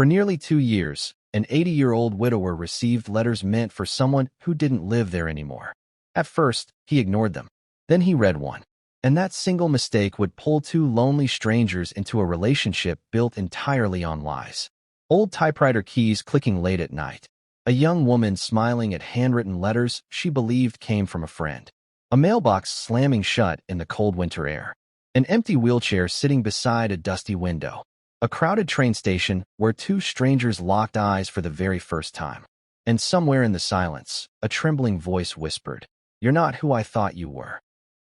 For nearly 2 years, an 80-year-old widower received letters meant for someone who didn't live there anymore. At first, he ignored them. Then he read one. And that single mistake would pull two lonely strangers into a relationship built entirely on lies. Old typewriter keys clicking late at night. A young woman smiling at handwritten letters she believed came from a friend. A mailbox slamming shut in the cold winter air. An empty wheelchair sitting beside a dusty window. A crowded train station where two strangers locked eyes for the very first time. And somewhere in the silence, a trembling voice whispered, "You're not who I thought you were."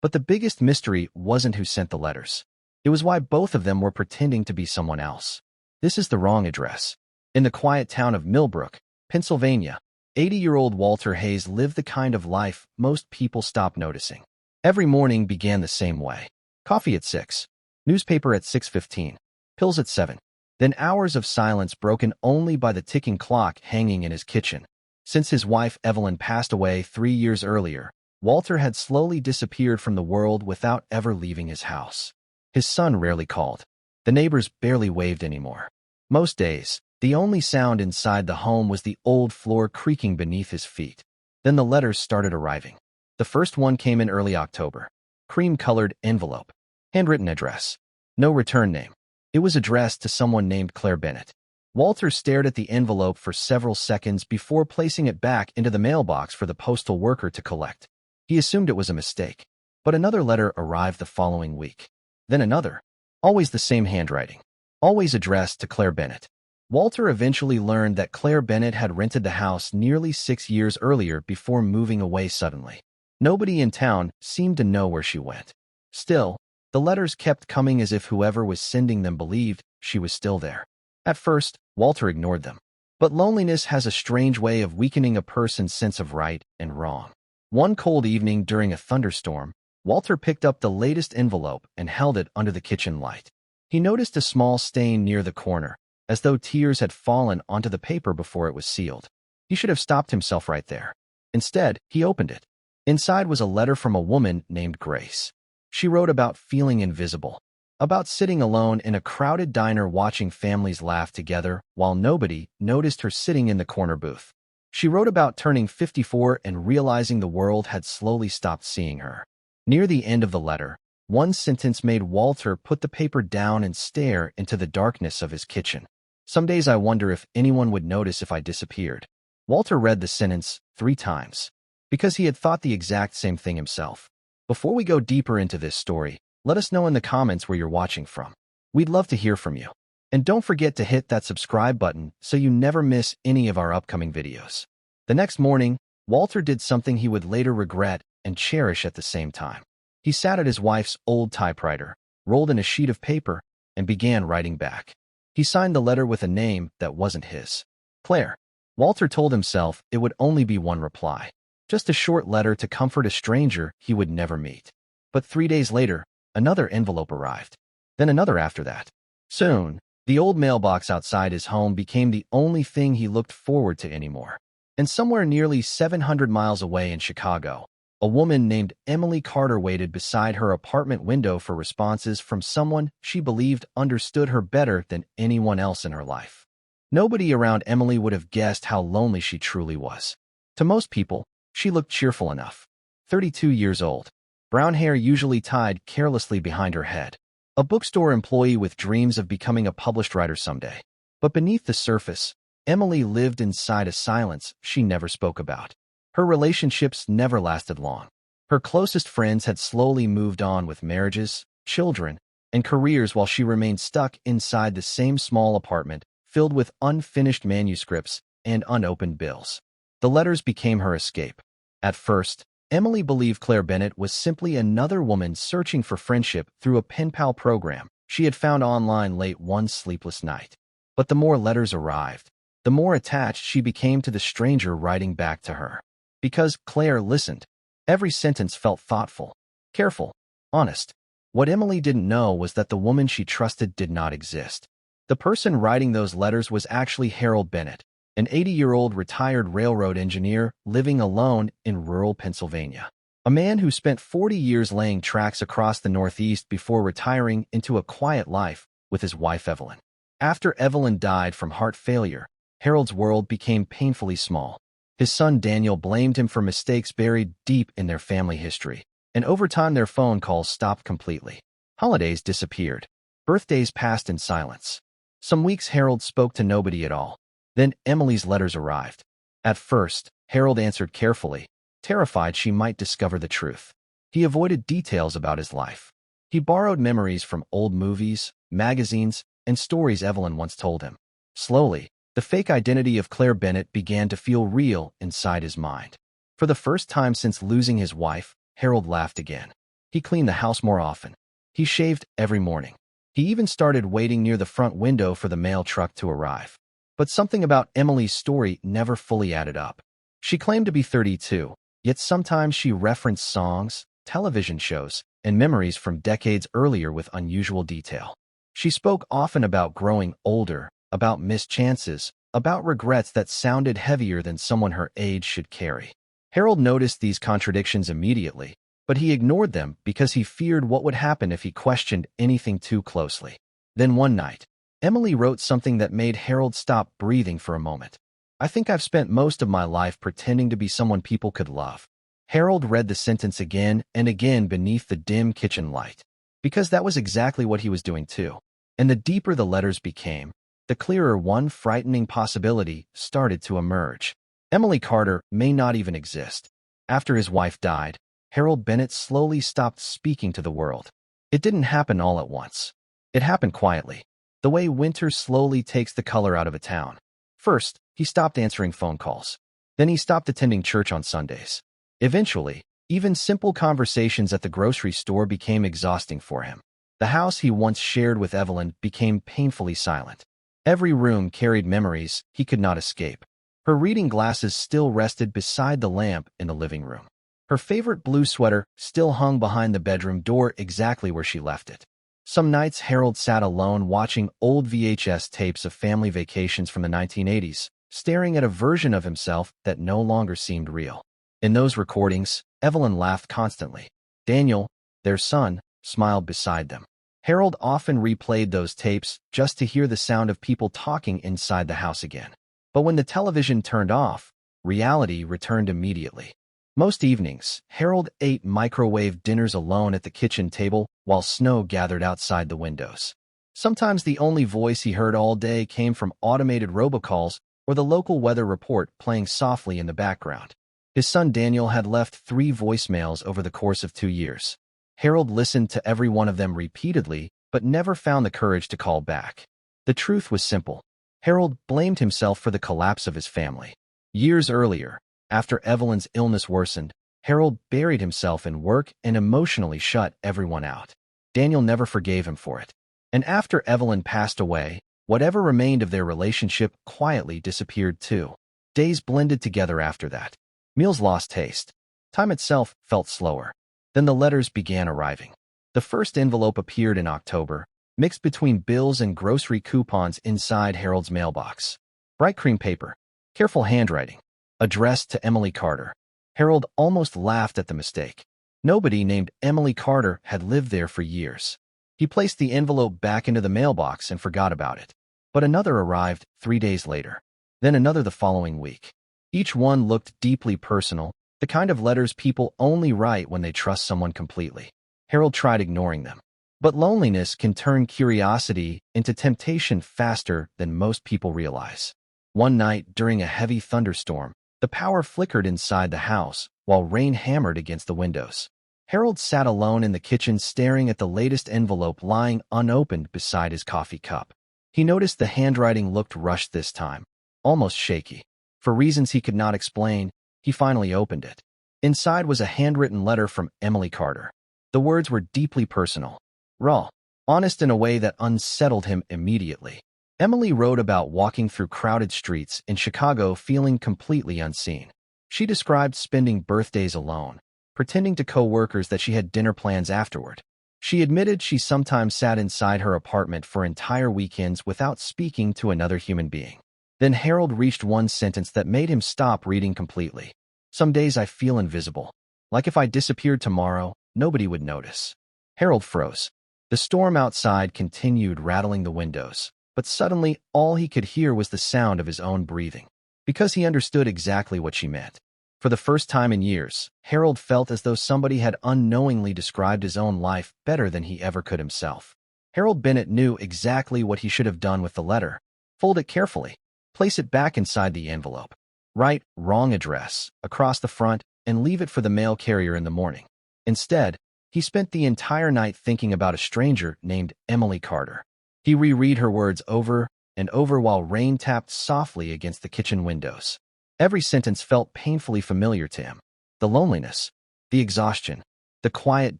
But the biggest mystery wasn't who sent the letters. It was why both of them were pretending to be someone else. This is the wrong address. In the quiet town of Millbrook, Pennsylvania, 80-year-old Walter Hayes lived the kind of life most people stop noticing. Every morning began the same way. Coffee at 6, newspaper at 6:15, pills at 7. Then hours of silence broken only by the ticking clock hanging in his kitchen. Since his wife Evelyn passed away 3 years earlier, Walter had slowly disappeared from the world without ever leaving his house. His son rarely called. The neighbors barely waved anymore. Most days, the only sound inside the home was the old floor creaking beneath his feet. Then the letters started arriving. The first one came in early October. Cream-colored envelope. Handwritten address. No return name. It was addressed to someone named Claire Bennett. Walter stared at the envelope for several seconds before placing it back into the mailbox for the postal worker to collect. He assumed it was a mistake. But another letter arrived the following week. Then another. Always the same handwriting. Always addressed to Claire Bennett. Walter eventually learned that Claire Bennett had rented the house nearly 6 years earlier before moving away suddenly. Nobody in town seemed to know where she went. Still, the letters kept coming as if whoever was sending them believed she was still there. At first, Walter ignored them. But loneliness has a strange way of weakening a person's sense of right and wrong. One cold evening during a thunderstorm, Walter picked up the latest envelope and held it under the kitchen light. He noticed a small stain near the corner, as though tears had fallen onto the paper before it was sealed. He should have stopped himself right there. Instead, he opened it. Inside was a letter from a woman named Grace. She wrote about feeling invisible, about sitting alone in a crowded diner watching families laugh together while nobody noticed her sitting in the corner booth. She wrote about turning 54 and realizing the world had slowly stopped seeing her. Near the end of the letter, one sentence made Walter put the paper down and stare into the darkness of his kitchen. "Some days I wonder if anyone would notice if I disappeared." Walter read the sentence 3 times, because he had thought the exact same thing himself. Before we go deeper into this story, let us know in the comments where you're watching from. We'd love to hear from you. And don't forget to hit that subscribe button so you never miss any of our upcoming videos. The next morning, Walter did something he would later regret and cherish at the same time. He sat at his wife's old typewriter, rolled in a sheet of paper, and began writing back. He signed the letter with a name that wasn't his. Claire. Walter told himself it would only be one reply. Just a short letter to comfort a stranger he would never meet. But 3 days later, another envelope arrived. Then another after that. Soon, the old mailbox outside his home became the only thing he looked forward to anymore. And somewhere nearly 700 miles away in Chicago, a woman named Emily Carter waited beside her apartment window for responses from someone she believed understood her better than anyone else in her life. Nobody around Emily would have guessed how lonely she truly was. To most people, she looked cheerful enough. 32 years old. Brown hair usually tied carelessly behind her head. A bookstore employee with dreams of becoming a published writer someday. But beneath the surface, Emily lived inside a silence she never spoke about. Her relationships never lasted long. Her closest friends had slowly moved on with marriages, children, and careers while she remained stuck inside the same small apartment filled with unfinished manuscripts and unopened bills. The letters became her escape. At first, Emily believed Claire Bennett was simply another woman searching for friendship through a Penpal program she had found online late one sleepless night. But the more letters arrived, the more attached she became to the stranger writing back to her. Because Claire listened, every sentence felt thoughtful, careful, honest. What Emily didn't know was that the woman she trusted did not exist. The person writing those letters was actually Harold Bennett, an 80-year-old retired railroad engineer living alone in rural Pennsylvania. A man who spent 40 years laying tracks across the Northeast before retiring into a quiet life with his wife Evelyn. After Evelyn died from heart failure, Harold's world became painfully small. His son Daniel blamed him for mistakes buried deep in their family history, and over time their phone calls stopped completely. Holidays disappeared. Birthdays passed in silence. Some weeks Harold spoke to nobody at all. Then Emily's letters arrived. At first, Harold answered carefully, terrified she might discover the truth. He avoided details about his life. He borrowed memories from old movies, magazines, and stories Evelyn once told him. Slowly, the fake identity of Claire Bennett began to feel real inside his mind. For the first time since losing his wife, Harold laughed again. He cleaned the house more often. He shaved every morning. He even started waiting near the front window for the mail truck to arrive. But something about Emily's story never fully added up. She claimed to be 32, yet sometimes she referenced songs, television shows, and memories from decades earlier with unusual detail. She spoke often about growing older, about missed chances, about regrets that sounded heavier than someone her age should carry. Harold noticed these contradictions immediately, but he ignored them because he feared what would happen if he questioned anything too closely. Then one night, Emily wrote something that made Harold stop breathing for a moment. "I think I've spent most of my life pretending to be someone people could love." Harold read the sentence again and again beneath the dim kitchen light, because that was exactly what he was doing too. And the deeper the letters became, the clearer one frightening possibility started to emerge. Emily Carter may not even exist. After his wife died, Harold Bennett slowly stopped speaking to the world. It didn't happen all at once. It happened quietly, the way winter slowly takes the color out of a town. First, he stopped answering phone calls. Then he stopped attending church on Sundays. Eventually, even simple conversations at the grocery store became exhausting for him. The house he once shared with Evelyn became painfully silent. Every room carried memories he could not escape. Her reading glasses still rested beside the lamp in the living room. Her favorite blue sweater still hung behind the bedroom door exactly where she left it. Some nights Harold sat alone watching old VHS tapes of family vacations from the 1980s, staring at a version of himself that no longer seemed real. In those recordings, Evelyn laughed constantly. Daniel, their son, smiled beside them. Harold often replayed those tapes just to hear the sound of people talking inside the house again. But when the television turned off, reality returned immediately. Most evenings, Harold ate microwave dinners alone at the kitchen table while snow gathered outside the windows. Sometimes the only voice he heard all day came from automated robocalls or the local weather report playing softly in the background. His son Daniel had left 3 voicemails over the course of 2 years. Harold listened to every one of them repeatedly, but never found the courage to call back. The truth was simple. Harold blamed himself for the collapse of his family. Years earlier, after Evelyn's illness worsened, Harold buried himself in work and emotionally shut everyone out. Daniel never forgave him for it. And after Evelyn passed away, whatever remained of their relationship quietly disappeared too. Days blended together after that. Meals lost taste. Time itself felt slower. Then the letters began arriving. The first envelope appeared in October, mixed between bills and grocery coupons inside Harold's mailbox. Bright cream paper. Careful handwriting. Addressed to Emily Carter. Harold almost laughed at the mistake. Nobody named Emily Carter had lived there for years. He placed the envelope back into the mailbox and forgot about it. But another arrived 3 days later. Then another the following week. Each one looked deeply personal, the kind of letters people only write when they trust someone completely. Harold tried ignoring them. But loneliness can turn curiosity into temptation faster than most people realize. One night, during a heavy thunderstorm, the power flickered inside the house while rain hammered against the windows. Harold sat alone in the kitchen staring at the latest envelope lying unopened beside his coffee cup. He noticed the handwriting looked rushed this time, almost shaky. For reasons he could not explain, he finally opened it. Inside was a handwritten letter from Emily Carter. The words were deeply personal, raw, honest in a way that unsettled him immediately. Emily wrote about walking through crowded streets in Chicago feeling completely unseen. She described spending birthdays alone, pretending to co-workers that she had dinner plans afterward. She admitted she sometimes sat inside her apartment for entire weekends without speaking to another human being. Then Harold reached one sentence that made him stop reading completely. "Some days I feel invisible. Like if I disappeared tomorrow, nobody would notice." Harold froze. The storm outside continued rattling the windows. But suddenly, all he could hear was the sound of his own breathing, because he understood exactly what she meant. For the first time in years, Harold felt as though somebody had unknowingly described his own life better than he ever could himself. Harold Bennett knew exactly what he should have done with the letter. Fold it carefully. Place it back inside the envelope. Write "wrong address" across the front and leave it for the mail carrier in the morning. Instead, he spent the entire night thinking about a stranger named Emily Carter. He reread her words over and over while rain tapped softly against the kitchen windows. Every sentence felt painfully familiar to him. The loneliness, the exhaustion, the quiet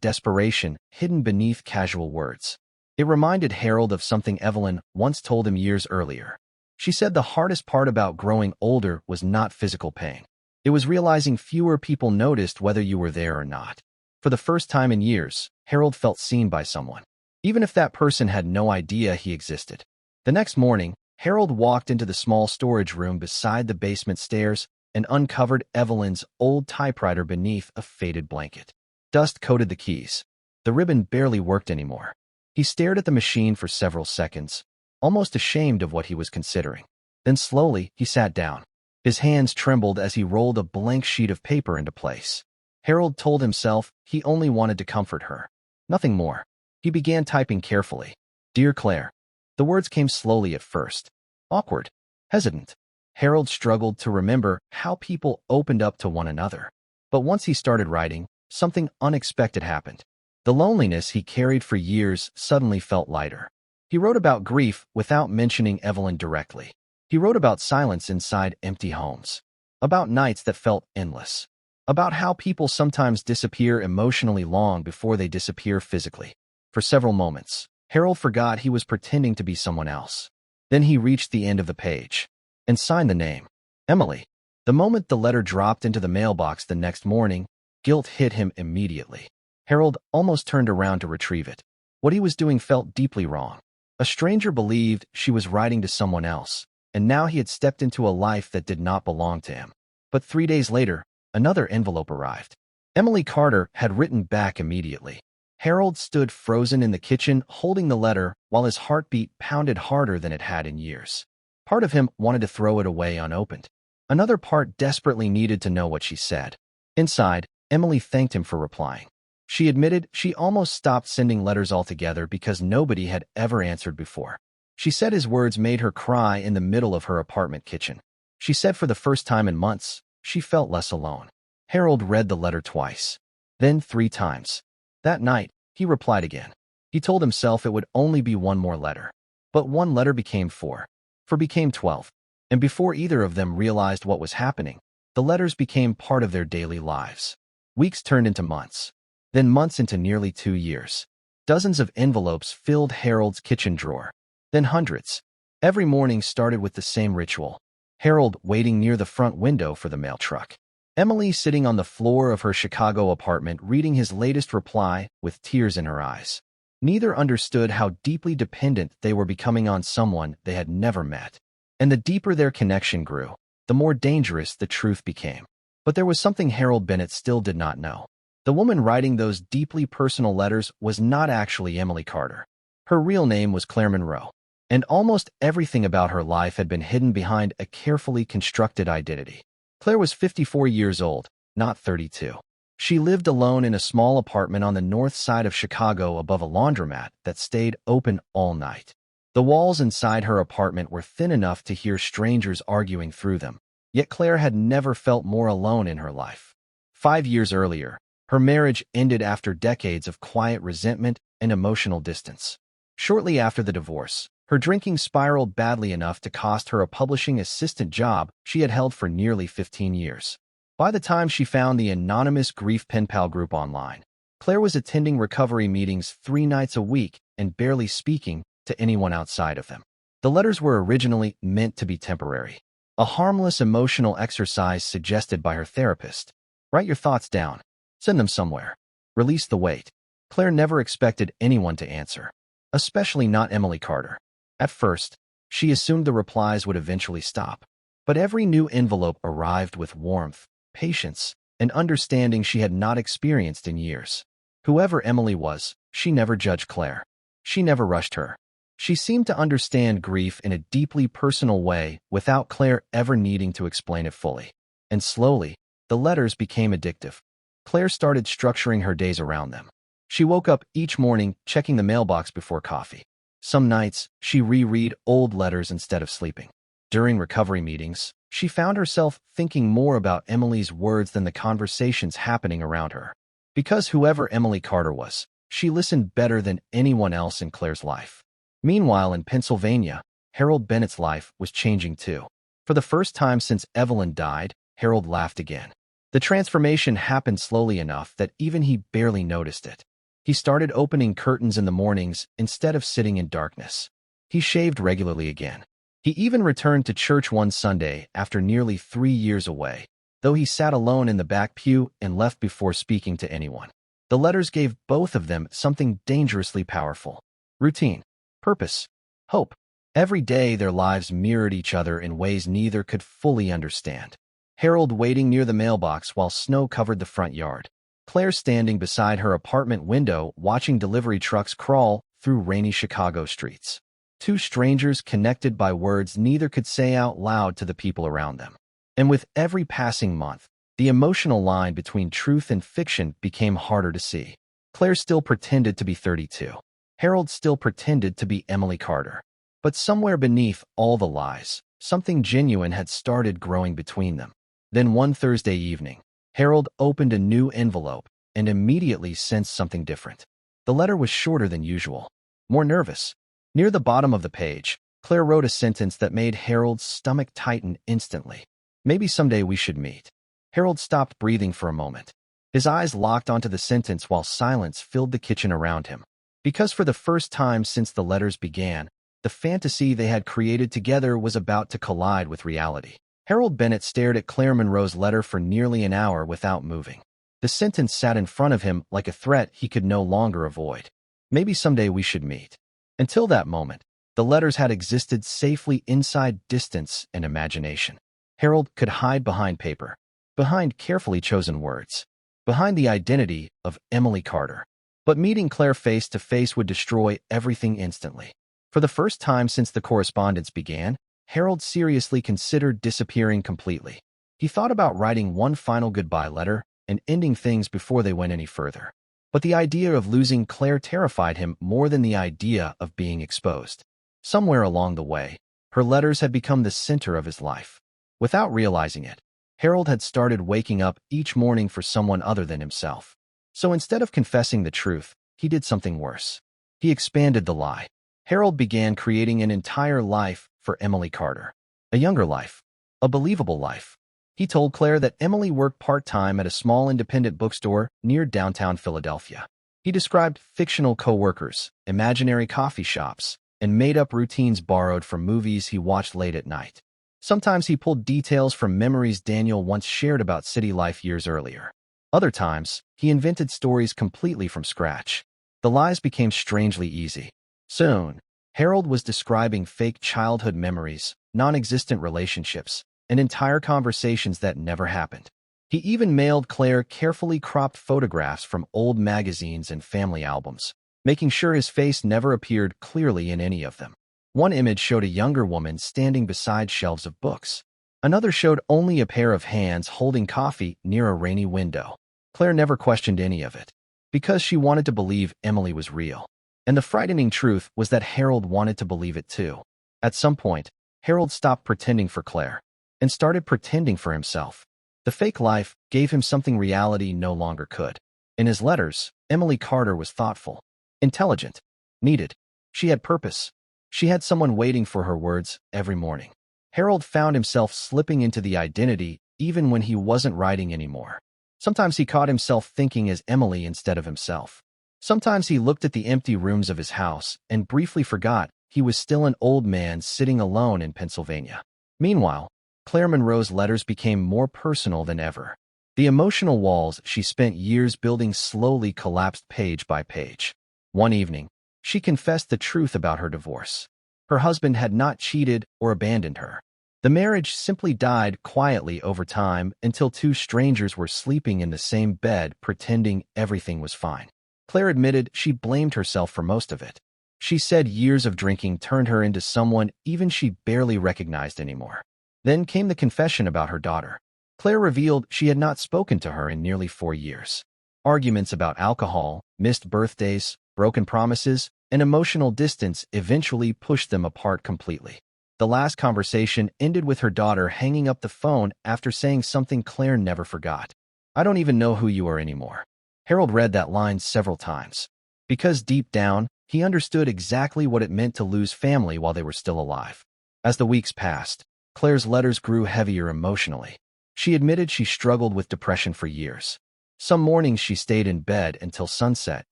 desperation hidden beneath casual words. It reminded Harold of something Evelyn once told him years earlier. She said the hardest part about growing older was not physical pain. It was realizing fewer people noticed whether you were there or not. For the first time in years, Harold felt seen by someone, even if that person had no idea he existed. The next morning, Harold walked into the small storage room beside the basement stairs and uncovered Evelyn's old typewriter beneath a faded blanket. Dust coated the keys. The ribbon barely worked anymore. He stared at the machine for several seconds, almost ashamed of what he was considering. Then slowly, he sat down. His hands trembled as he rolled a blank sheet of paper into place. Harold told himself he only wanted to comfort her. Nothing more. He began typing carefully. "Dear Claire." The words came slowly at first. Awkward. Hesitant. Harold struggled to remember how people opened up to one another. But once he started writing, something unexpected happened. The loneliness he carried for years suddenly felt lighter. He wrote about grief without mentioning Evelyn directly. He wrote about silence inside empty homes. About nights that felt endless. About how people sometimes disappear emotionally long before they disappear physically. For several moments, Harold forgot he was pretending to be someone else. Then he reached the end of the page and signed the name, Emily. The moment the letter dropped into the mailbox the next morning, guilt hit him immediately. Harold almost turned around to retrieve it. What he was doing felt deeply wrong. A stranger believed she was writing to someone else, and now he had stepped into a life that did not belong to him. But 3 days later, another envelope arrived. Emily Carter had written back immediately. Harold stood frozen in the kitchen, holding the letter, while his heartbeat pounded harder than it had in years. Part of him wanted to throw it away unopened. Another part desperately needed to know what she said. Inside, Emily thanked him for replying. She admitted she almost stopped sending letters altogether because nobody had ever answered before. She said his words made her cry in the middle of her apartment kitchen. She said for the first time in months, she felt less alone. Harold read the letter twice, then 3 times. That night, he replied again. He told himself it would only be one more letter. But one letter became 4. 4 became 12. And before either of them realized what was happening, the letters became part of their daily lives. Weeks turned into months. Then months into nearly 2 years. Dozens of envelopes filled Harold's kitchen drawer. Then hundreds. Every morning started with the same ritual. Harold waiting near the front window for the mail truck. Emily sitting on the floor of her Chicago apartment reading his latest reply with tears in her eyes. Neither understood how deeply dependent they were becoming on someone they had never met. And the deeper their connection grew, the more dangerous the truth became. But there was something Harold Bennett still did not know. The woman writing those deeply personal letters was not actually Emily Carter. Her real name was Claire Monroe, and almost everything about her life had been hidden behind a carefully constructed identity. Claire was 54 years old, not 32. She lived alone in a small apartment on the north side of Chicago above a laundromat that stayed open all night. The walls inside her apartment were thin enough to hear strangers arguing through them, yet Claire had never felt more alone in her life. 5 years earlier, her marriage ended after decades of quiet resentment and emotional distance. Shortly after the divorce, her drinking spiraled badly enough to cost her a publishing assistant job she had held for nearly 15 years. By the time she found the anonymous grief Penpal group online, Claire was attending recovery meetings 3 nights a week and barely speaking to anyone outside of them. The letters were originally meant to be temporary, a harmless emotional exercise suggested by her therapist. Write your thoughts down. Send them somewhere. Release the weight. Claire never expected anyone to answer, especially not Emily Carter. At first, she assumed the replies would eventually stop. But every new envelope arrived with warmth, patience, and understanding she had not experienced in years. Whoever Emily was, she never judged Claire. She never rushed her. She seemed to understand grief in a deeply personal way without Claire ever needing to explain it fully. And slowly, the letters became addictive. Claire started structuring her days around them. She woke up each morning checking the mailbox before coffee. Some nights, she reread old letters instead of sleeping. During recovery meetings, she found herself thinking more about Emily's words than the conversations happening around her. Because whoever Emily Carter was, she listened better than anyone else in Claire's life. Meanwhile, in Pennsylvania, Harold Bennett's life was changing too. For the first time since Evelyn died, Harold laughed again. The transformation happened slowly enough that even he barely noticed it. He started opening curtains in the mornings instead of sitting in darkness. He shaved regularly again. He even returned to church one Sunday after nearly 3 years away, though he sat alone in the back pew and left before speaking to anyone. The letters gave both of them something dangerously powerful: routine, purpose, hope. Every day their lives mirrored each other in ways neither could fully understand. Harold waiting near the mailbox while snow covered the front yard. Claire standing beside her apartment window watching delivery trucks crawl through rainy Chicago streets. Two strangers connected by words neither could say out loud to the people around them. And with every passing month, the emotional line between truth and fiction became harder to see. Claire still pretended to be 32. Harold still pretended to be Emily Carter. But somewhere beneath all the lies, something genuine had started growing between them. Then one Thursday evening, Harold opened a new envelope and immediately sensed something different. The letter was shorter than usual, more nervous. Near the bottom of the page, Claire wrote a sentence that made Harold's stomach tighten instantly. "Maybe someday we should meet." Harold stopped breathing for a moment. His eyes locked onto the sentence while silence filled the kitchen around him. Because for the first time since the letters began, the fantasy they had created together was about to collide with reality. Harold Bennett stared at Claire Monroe's letter for nearly an hour without moving. The sentence sat in front of him like a threat he could no longer avoid. "Maybe someday we should meet." Until that moment, the letters had existed safely inside distance and imagination. Harold could hide behind paper, behind carefully chosen words, behind the identity of Emily Carter. But meeting Claire face to face would destroy everything instantly. For the first time since the correspondence began, Harold seriously considered disappearing completely. He thought about writing one final goodbye letter and ending things before they went any further. But the idea of losing Claire terrified him more than the idea of being exposed. Somewhere along the way, her letters had become the center of his life. Without realizing it, Harold had started waking up each morning for someone other than himself. So instead of confessing the truth, he did something worse. He expanded the lie. Harold began creating an entire life for Emily Carter. A younger life. A believable life. He told Claire that Emily worked part-time at a small independent bookstore near downtown Philadelphia. He described fictional co-workers, imaginary coffee shops, and made-up routines borrowed from movies he watched late at night. Sometimes he pulled details from memories Daniel once shared about city life years earlier. Other times, he invented stories completely from scratch. The lies became strangely easy. Soon, Harold was describing fake childhood memories, non-existent relationships, and entire conversations that never happened. He even mailed Claire carefully cropped photographs from old magazines and family albums, making sure his face never appeared clearly in any of them. One image showed a younger woman standing beside shelves of books. Another showed only a pair of hands holding coffee near a rainy window. Claire never questioned any of it, because she wanted to believe Emily was real. And the frightening truth was that Harold wanted to believe it too. At some point, Harold stopped pretending for Claire and started pretending for himself. The fake life gave him something reality no longer could. In his letters, Emily Carter was thoughtful, intelligent, needed. She had purpose. She had someone waiting for her words every morning. Harold found himself slipping into the identity even when he wasn't writing anymore. Sometimes he caught himself thinking as Emily instead of himself. Sometimes he looked at the empty rooms of his house and briefly forgot he was still an old man sitting alone in Pennsylvania. Meanwhile, Claire Monroe's letters became more personal than ever. The emotional walls she spent years building slowly collapsed page by page. One evening, she confessed the truth about her divorce. Her husband had not cheated or abandoned her. The marriage simply died quietly over time until two strangers were sleeping in the same bed pretending everything was fine. Claire admitted she blamed herself for most of it. She said years of drinking turned her into someone even she barely recognized anymore. Then came the confession about her daughter. Claire revealed she had not spoken to her in nearly 4 years. Arguments about alcohol, missed birthdays, broken promises, and emotional distance eventually pushed them apart completely. The last conversation ended with her daughter hanging up the phone after saying something Claire never forgot. "I don't even know who you are anymore." Harold read that line several times, because deep down, he understood exactly what it meant to lose family while they were still alive. As the weeks passed, Claire's letters grew heavier emotionally. She admitted she struggled with depression for years. Some mornings she stayed in bed until sunset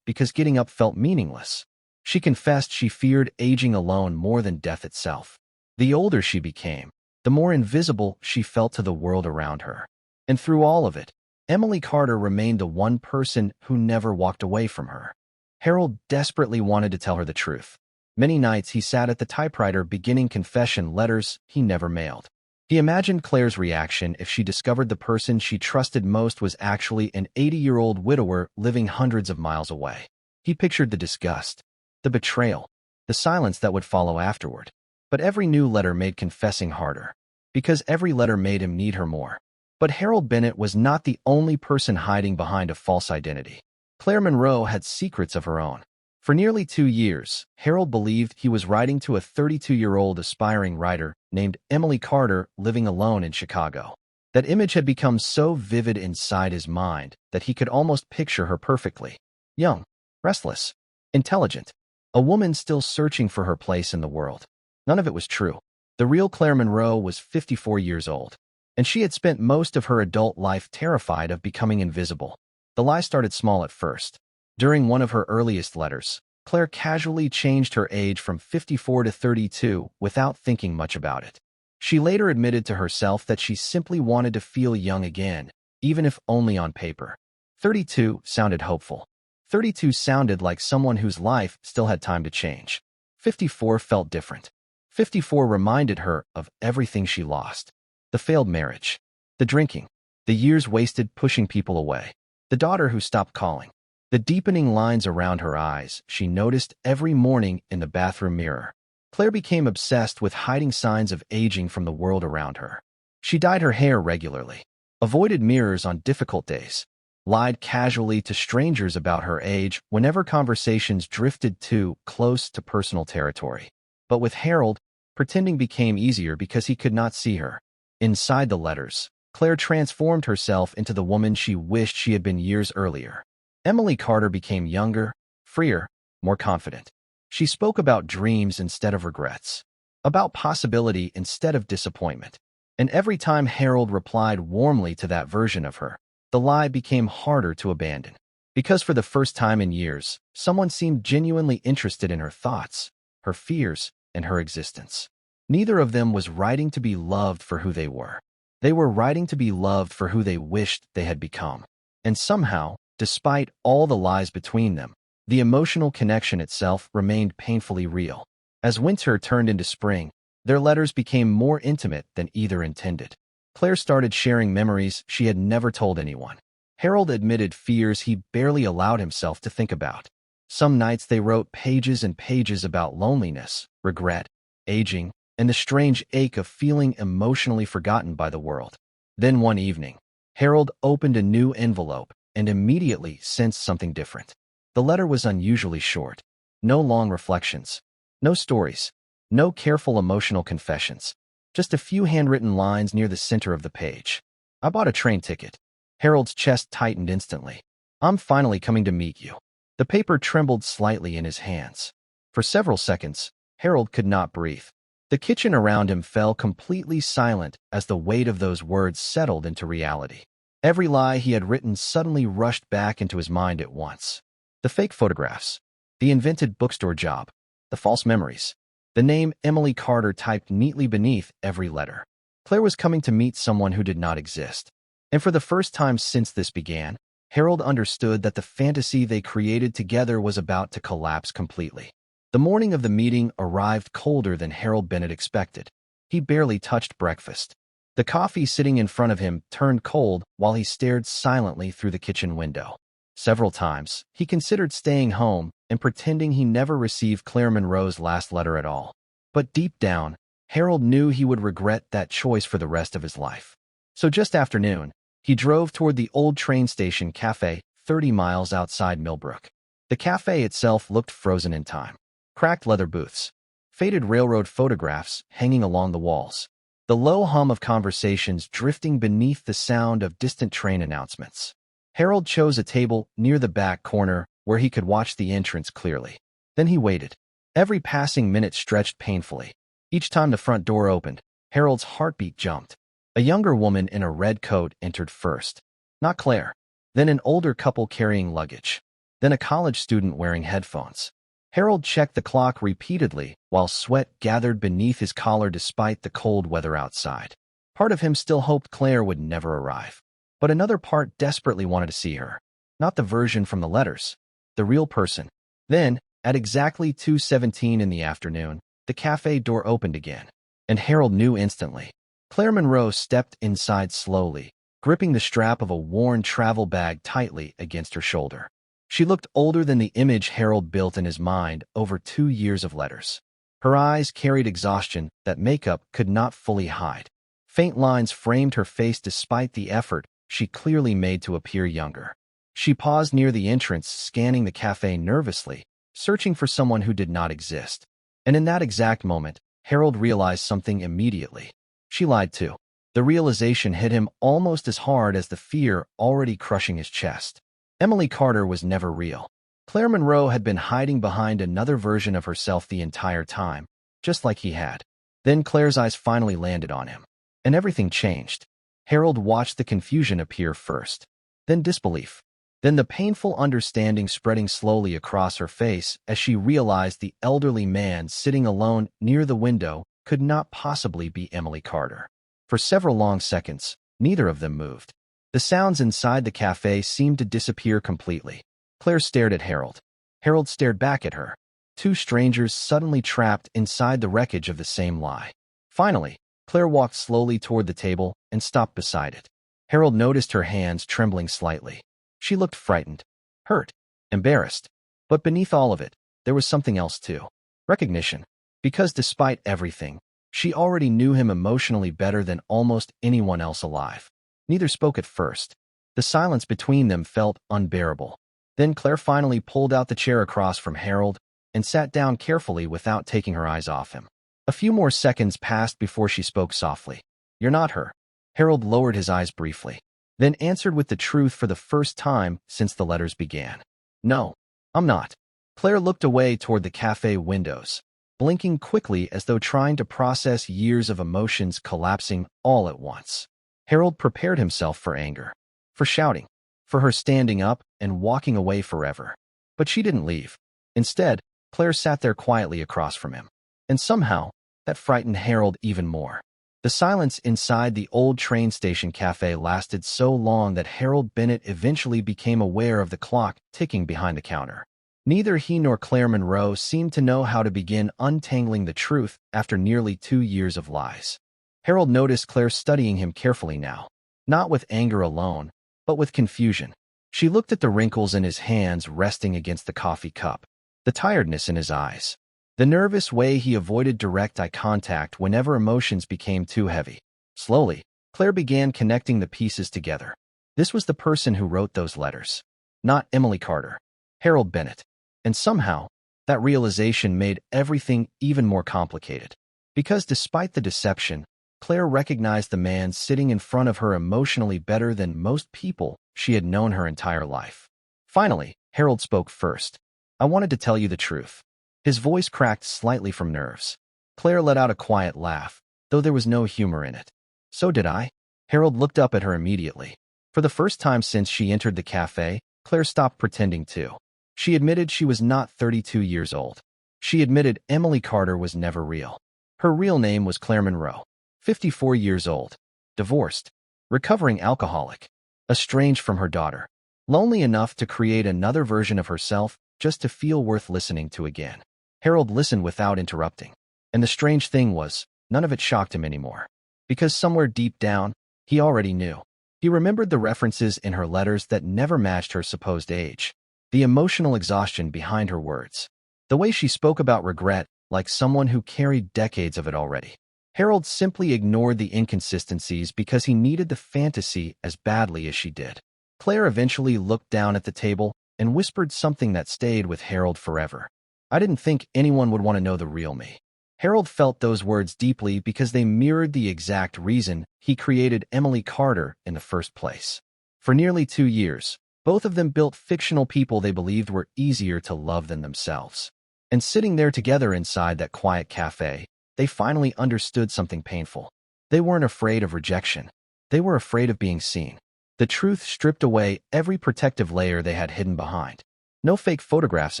because getting up felt meaningless. She confessed she feared aging alone more than death itself. The older she became, the more invisible she felt to the world around her. And through all of it, Emily Carter remained the one person who never walked away from her. Harold desperately wanted to tell her the truth. Many nights he sat at the typewriter beginning confession letters he never mailed. He imagined Claire's reaction if she discovered the person she trusted most was actually an 80-year-old widower living hundreds of miles away. He pictured the disgust, the betrayal, the silence that would follow afterward. But every new letter made confessing harder, because every letter made him need her more. But Harold Bennett was not the only person hiding behind a false identity. Claire Monroe had secrets of her own. For nearly 2 years, Harold believed he was writing to a 32-year-old aspiring writer named Emily Carter living alone in Chicago. That image had become so vivid inside his mind that he could almost picture her perfectly. Young, restless, intelligent, a woman still searching for her place in the world. None of it was true. The real Claire Monroe was 54 years old, and she had spent most of her adult life terrified of becoming invisible. The lie started small at first. During one of her earliest letters, Claire casually changed her age from 54 to 32 without thinking much about it. She later admitted to herself that she simply wanted to feel young again, even if only on paper. 32 sounded hopeful. 32 sounded like someone whose life still had time to change. 54 felt different. 54 reminded her of everything she lost. The failed marriage, the drinking, the years wasted pushing people away, the daughter who stopped calling. The deepening lines around her eyes she noticed every morning in the bathroom mirror. Claire became obsessed with hiding signs of aging from the world around her. She dyed her hair regularly, avoided mirrors on difficult days, lied casually to strangers about her age whenever conversations drifted too close to personal territory. But with Harold, pretending became easier because he could not see her. Inside the letters, Claire transformed herself into the woman she wished she had been years earlier. Emily Carter became younger, freer, more confident. She spoke about dreams instead of regrets, about possibility instead of disappointment. And every time Harold replied warmly to that version of her, the lie became harder to abandon. Because for the first time in years, someone seemed genuinely interested in her thoughts, her fears, and her existence. Neither of them was writing to be loved for who they were. They were writing to be loved for who they wished they had become. And somehow, despite all the lies between them, the emotional connection itself remained painfully real. As winter turned into spring, their letters became more intimate than either intended. Claire started sharing memories she had never told anyone. Harold admitted fears he barely allowed himself to think about. Some nights they wrote pages and pages about loneliness, regret, aging, and the strange ache of feeling emotionally forgotten by the world. Then one evening, Harold opened a new envelope and immediately sensed something different. The letter was unusually short. No long reflections, no stories, no careful emotional confessions. Just a few handwritten lines near the center of the page. "I bought a train ticket." Harold's chest tightened instantly. "I'm finally coming to meet you." The paper trembled slightly in his hands. For several seconds, Harold could not breathe. The kitchen around him fell completely silent as the weight of those words settled into reality. Every lie he had written suddenly rushed back into his mind at once. The fake photographs, the invented bookstore job, the false memories, the name Emily Carter typed neatly beneath every letter. Claire was coming to meet someone who did not exist. And for the first time since this began, Harold understood that the fantasy they created together was about to collapse completely. The morning of the meeting arrived colder than Harold Bennett expected. He barely touched breakfast. The coffee sitting in front of him turned cold while he stared silently through the kitchen window. Several times, he considered staying home and pretending he never received Claire Monroe's last letter at all. But deep down, Harold knew he would regret that choice for the rest of his life. So just after noon, he drove toward the old train station café 30 miles outside Millbrook. The café itself looked frozen in time. Cracked leather booths, faded railroad photographs hanging along the walls, the low hum of conversations drifting beneath the sound of distant train announcements. Harold chose a table near the back corner where he could watch the entrance clearly. Then he waited. Every passing minute stretched painfully. Each time the front door opened, Harold's heartbeat jumped. A younger woman in a red coat entered first. Not Claire. Then an older couple carrying luggage. Then a college student wearing headphones. Harold checked the clock repeatedly while sweat gathered beneath his collar despite the cold weather outside. Part of him still hoped Claire would never arrive. But another part desperately wanted to see her. Not the version from the letters. The real person. Then, at exactly 2:17 in the afternoon, the cafe door opened again. And Harold knew instantly. Claire Monroe stepped inside slowly, gripping the strap of a worn travel bag tightly against her shoulder. She looked older than the image Harold built in his mind over 2 years of letters. Her eyes carried exhaustion that makeup could not fully hide. Faint lines framed her face despite the effort she clearly made to appear younger. She paused near the entrance, scanning the cafe nervously, searching for someone who did not exist. And in that exact moment, Harold realized something immediately. She lied too. The realization hit him almost as hard as the fear already crushing his chest. Emily Carter was never real. Claire Monroe had been hiding behind another version of herself the entire time, just like he had. Then Claire's eyes finally landed on him. And everything changed. Harold watched the confusion appear first, then disbelief, then the painful understanding spreading slowly across her face as she realized the elderly man sitting alone near the window could not possibly be Emily Carter. For several long seconds, neither of them moved. The sounds inside the cafe seemed to disappear completely. Claire stared at Harold. Harold stared back at her. Two strangers suddenly trapped inside the wreckage of the same lie. Finally, Claire walked slowly toward the table and stopped beside it. Harold noticed her hands trembling slightly. She looked frightened, hurt, embarrassed. But beneath all of it, there was something else too. Recognition. Because despite everything, she already knew him emotionally better than almost anyone else alive. Neither spoke at first. The silence between them felt unbearable. Then Claire finally pulled out the chair across from Harold and sat down carefully without taking her eyes off him. A few more seconds passed before she spoke softly. "You're not her." Harold lowered his eyes briefly, then answered with the truth for the first time since the letters began. "No, I'm not." Claire looked away toward the cafe windows, blinking quickly as though trying to process years of emotions collapsing all at once. Harold prepared himself for anger, for shouting, for her standing up and walking away forever. But she didn't leave. Instead, Claire sat there quietly across from him. And somehow, that frightened Harold even more. The silence inside the old train station cafe lasted so long that Harold Bennett eventually became aware of the clock ticking behind the counter. Neither he nor Claire Monroe seemed to know how to begin untangling the truth after nearly 2 years of lies. Harold noticed Claire studying him carefully now, not with anger alone, but with confusion. She looked at the wrinkles in his hands resting against the coffee cup, the tiredness in his eyes, the nervous way he avoided direct eye contact whenever emotions became too heavy. Slowly, Claire began connecting the pieces together. This was the person who wrote those letters. Not Emily Carter. Harold Bennett. And somehow, that realization made everything even more complicated. Because despite the deception, Claire recognized the man sitting in front of her emotionally better than most people she had known her entire life. Finally, Harold spoke first. "I wanted to tell you the truth." His voice cracked slightly from nerves. Claire let out a quiet laugh, though there was no humor in it. "So did I?" Harold looked up at her immediately. For the first time since she entered the cafe, Claire stopped pretending to. She admitted she was not 32 years old. She admitted Emily Carter was never real. Her real name was Claire Monroe, 54 years old, divorced, recovering alcoholic, estranged from her daughter, lonely enough to create another version of herself just to feel worth listening to again. Harold listened without interrupting. And the strange thing was, none of it shocked him anymore. Because somewhere deep down, he already knew. He remembered the references in her letters that never matched her supposed age, the emotional exhaustion behind her words, the way she spoke about regret like someone who carried decades of it already. Harold simply ignored the inconsistencies because he needed the fantasy as badly as she did. Claire eventually looked down at the table and whispered something that stayed with Harold forever. "I didn't think anyone would want to know the real me." Harold felt those words deeply because they mirrored the exact reason he created Emily Carter in the first place. For nearly 2 years, both of them built fictional people they believed were easier to love than themselves. And sitting there together inside that quiet cafe, they finally understood something painful. They weren't afraid of rejection. They were afraid of being seen. The truth stripped away every protective layer they had hidden behind. No fake photographs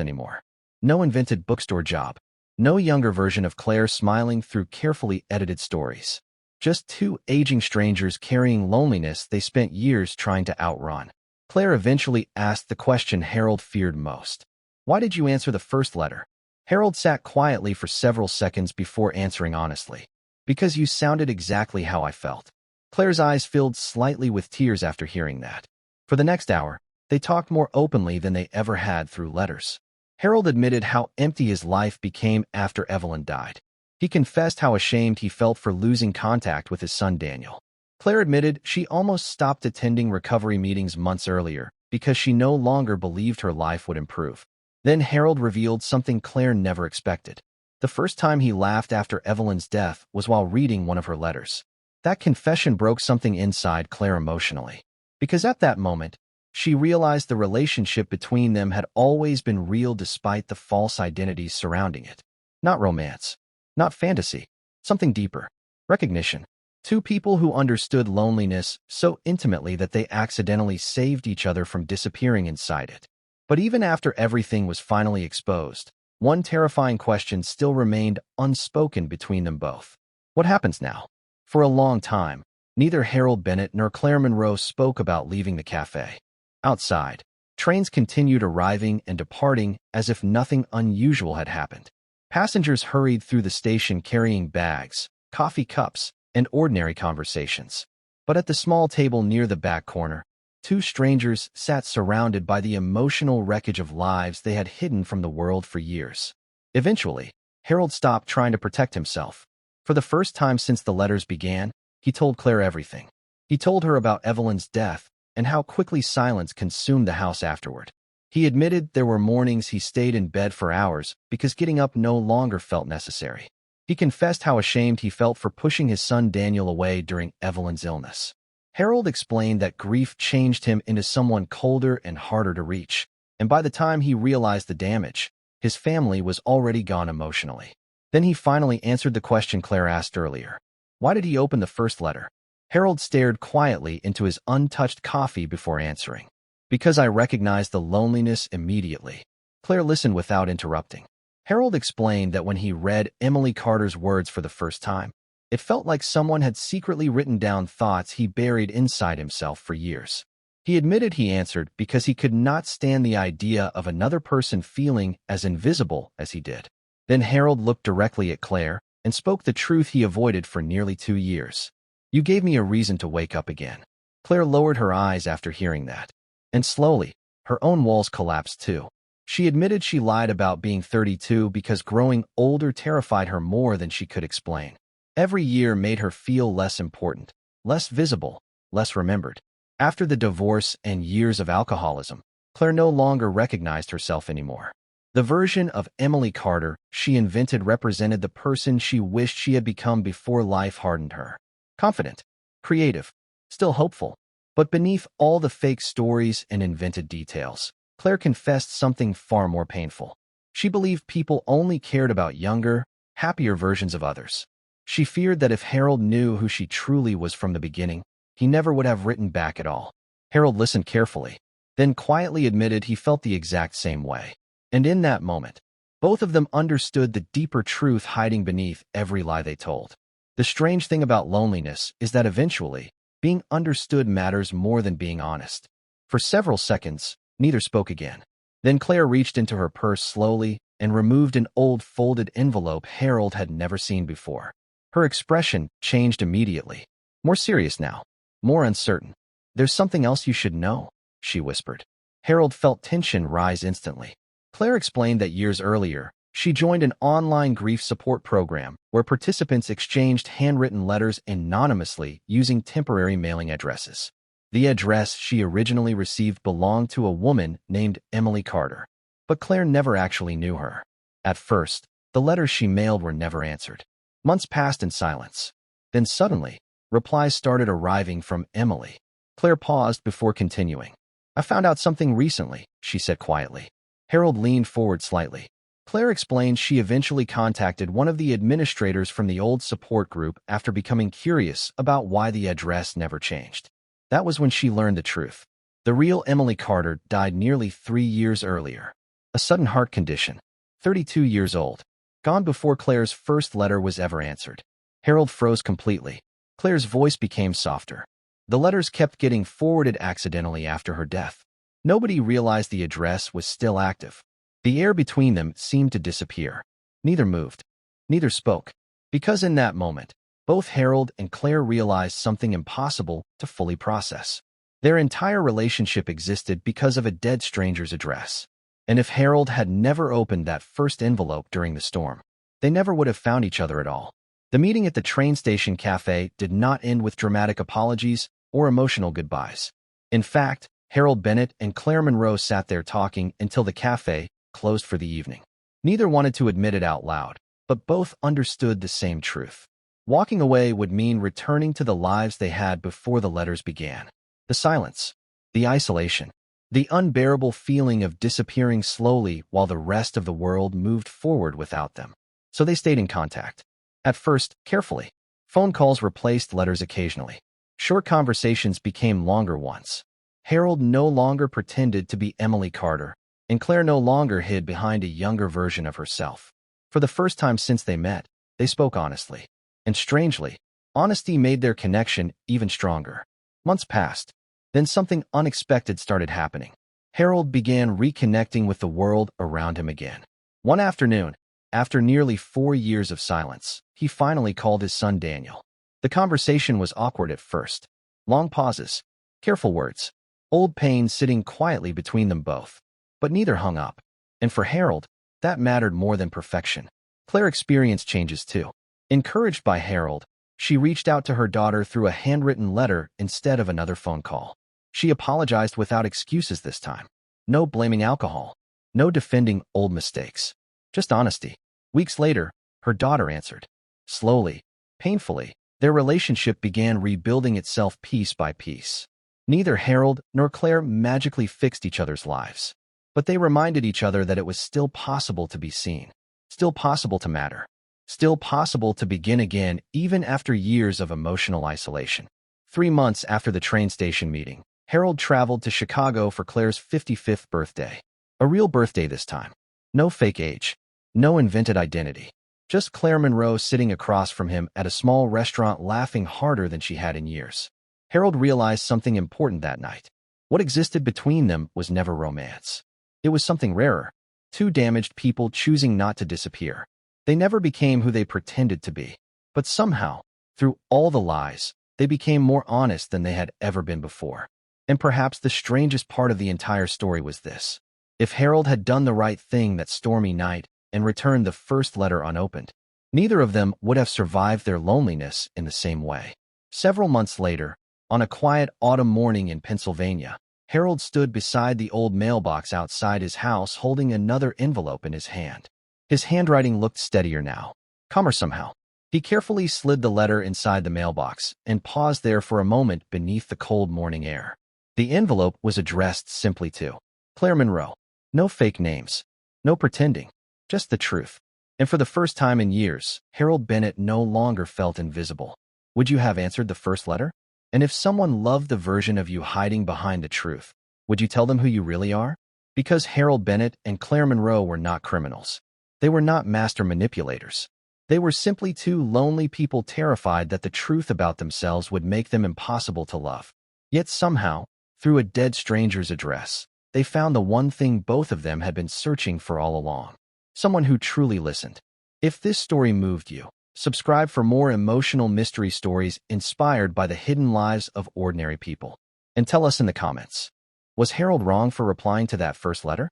anymore. No invented bookstore job. No younger version of Claire smiling through carefully edited stories. Just two aging strangers carrying loneliness they spent years trying to outrun. Claire eventually asked the question Harold feared most. "Why did you answer the first letter?" Harold sat quietly for several seconds before answering honestly. "Because you sounded exactly how I felt." Claire's eyes filled slightly with tears after hearing that. For the next hour, they talked more openly than they ever had through letters. Harold admitted how empty his life became after Evelyn died. He confessed how ashamed he felt for losing contact with his son Daniel. Claire admitted she almost stopped attending recovery meetings months earlier because she no longer believed her life would improve. Then Harold revealed something Claire never expected. The first time he laughed after Evelyn's death was while reading one of her letters. That confession broke something inside Claire emotionally. Because at that moment, she realized the relationship between them had always been real despite the false identities surrounding it. Not romance. Not fantasy. Something deeper. Recognition. Two people who understood loneliness so intimately that they accidentally saved each other from disappearing inside it. But even after everything was finally exposed, one terrifying question still remained unspoken between them both. What happens now? For a long time, neither Harold Bennett nor Claire Monroe spoke about leaving the cafe. Outside, trains continued arriving and departing as if nothing unusual had happened. Passengers hurried through the station carrying bags, coffee cups, and ordinary conversations. But at the small table near the back corner, two strangers sat surrounded by the emotional wreckage of lives they had hidden from the world for years. Eventually, Harold stopped trying to protect himself. For the first time since the letters began, he told Claire everything. He told her about Evelyn's death and how quickly silence consumed the house afterward. He admitted there were mornings he stayed in bed for hours because getting up no longer felt necessary. He confessed how ashamed he felt for pushing his son Daniel away during Evelyn's illness. Harold explained that grief changed him into someone colder and harder to reach, and by the time he realized the damage, his family was already gone emotionally. Then he finally answered the question Claire asked earlier. Why did he open the first letter? Harold stared quietly into his untouched coffee before answering. Because I recognized the loneliness immediately. Claire listened without interrupting. Harold explained that when he read Emily Carter's words for the first time, it felt like someone had secretly written down thoughts he buried inside himself for years. He admitted he answered because he could not stand the idea of another person feeling as invisible as he did. Then Harold looked directly at Claire and spoke the truth he avoided for nearly 2 years. You gave me a reason to wake up again. Claire lowered her eyes after hearing that. And slowly, her own walls collapsed too. She admitted she lied about being 32 because growing older terrified her more than she could explain. Every year made her feel less important, less visible, less remembered. After the divorce and years of alcoholism, Claire no longer recognized herself anymore. The version of Emily Carter she invented represented the person she wished she had become before life hardened her. Confident, creative, still hopeful. But beneath all the fake stories and invented details, Claire confessed something far more painful. She believed people only cared about younger, happier versions of others. She feared that if Harold knew who she truly was from the beginning, he never would have written back at all. Harold listened carefully, then quietly admitted he felt the exact same way. And in that moment, both of them understood the deeper truth hiding beneath every lie they told. The strange thing about loneliness is that eventually, being understood matters more than being honest. For several seconds, neither spoke again. Then Claire reached into her purse slowly and removed an old folded envelope Harold had never seen before. Her expression changed immediately. More serious now. More uncertain. "There's something else you should know," she whispered. Harold felt tension rise instantly. Claire explained that years earlier, she joined an online grief support program where participants exchanged handwritten letters anonymously using temporary mailing addresses. The address she originally received belonged to a woman named Emily Carter, but Claire never actually knew her. At first, the letters she mailed were never answered. Months passed in silence. Then suddenly, replies started arriving from Emily. Claire paused before continuing. "I found out something recently," she said quietly. Harold leaned forward slightly. Claire explained she eventually contacted one of the administrators from the old support group after becoming curious about why the address never changed. That was when she learned the truth. The real Emily Carter died nearly 3 years earlier. A sudden heart condition. 32 years old. Gone before Claire's first letter was ever answered. Harold froze completely. Claire's voice became softer. The letters kept getting forwarded accidentally after her death. Nobody realized the address was still active. The air between them seemed to disappear. Neither moved. Neither spoke. Because in that moment, both Harold and Claire realized something impossible to fully process. Their entire relationship existed because of a dead stranger's address. And if Harold had never opened that first envelope during the storm, they never would have found each other at all. The meeting at the train station café did not end with dramatic apologies or emotional goodbyes. In fact, Harold Bennett and Claire Monroe sat there talking until the café closed for the evening. Neither wanted to admit it out loud, but both understood the same truth. Walking away would mean returning to the lives they had before the letters began. The silence, the isolation, the unbearable feeling of disappearing slowly while the rest of the world moved forward without them. So they stayed in contact. At first, carefully. Phone calls replaced letters occasionally. Short conversations became longer ones. Harold no longer pretended to be Emily Carter, and Claire no longer hid behind a younger version of herself. For the first time since they met, they spoke honestly. And strangely, honesty made their connection even stronger. Months passed. Then something unexpected started happening. Harold began reconnecting with the world around him again. One afternoon, after nearly 4 years of silence, he finally called his son Daniel. The conversation was awkward at first. Long pauses, careful words, old pain sitting quietly between them both. But neither hung up. And for Harold, that mattered more than perfection. Claire experienced changes too. Encouraged by Harold, she reached out to her daughter through a handwritten letter instead of another phone call. She apologized without excuses this time. No blaming alcohol. No defending old mistakes. Just honesty. Weeks later, her daughter answered. Slowly, painfully, their relationship began rebuilding itself piece by piece. Neither Harold nor Claire magically fixed each other's lives. But they reminded each other that it was still possible to be seen. Still possible to matter. Still possible to begin again even after years of emotional isolation. 3 months after the train station meeting, Harold traveled to Chicago for Claire's 55th birthday. A real birthday this time. No fake age. No invented identity. Just Claire Monroe sitting across from him at a small restaurant laughing harder than she had in years. Harold realized something important that night. What existed between them was never romance. It was something rarer. Two damaged people choosing not to disappear. They never became who they pretended to be. But somehow, through all the lies, they became more honest than they had ever been before. And perhaps the strangest part of the entire story was this. If Harold had done the right thing that stormy night and returned the first letter unopened, neither of them would have survived their loneliness in the same way. Several months later, on a quiet autumn morning in Pennsylvania, Harold stood beside the old mailbox outside his house holding another envelope in his hand. His handwriting looked steadier now, calmer somehow. He carefully slid the letter inside the mailbox and paused there for a moment beneath the cold morning air. The envelope was addressed simply to Claire Monroe. No fake names. No pretending. Just the truth. And for the first time in years, Harold Bennett no longer felt invisible. Would you have answered the first letter? And if someone loved the version of you hiding behind the truth, would you tell them who you really are? Because Harold Bennett and Claire Monroe were not criminals. They were not master manipulators. They were simply two lonely people terrified that the truth about themselves would make them impossible to love. Yet somehow, through a dead stranger's address, they found the one thing both of them had been searching for all along. Someone who truly listened. If this story moved you, subscribe for more emotional mystery stories inspired by the hidden lives of ordinary people. And tell us in the comments. Was Harold wrong for replying to that first letter?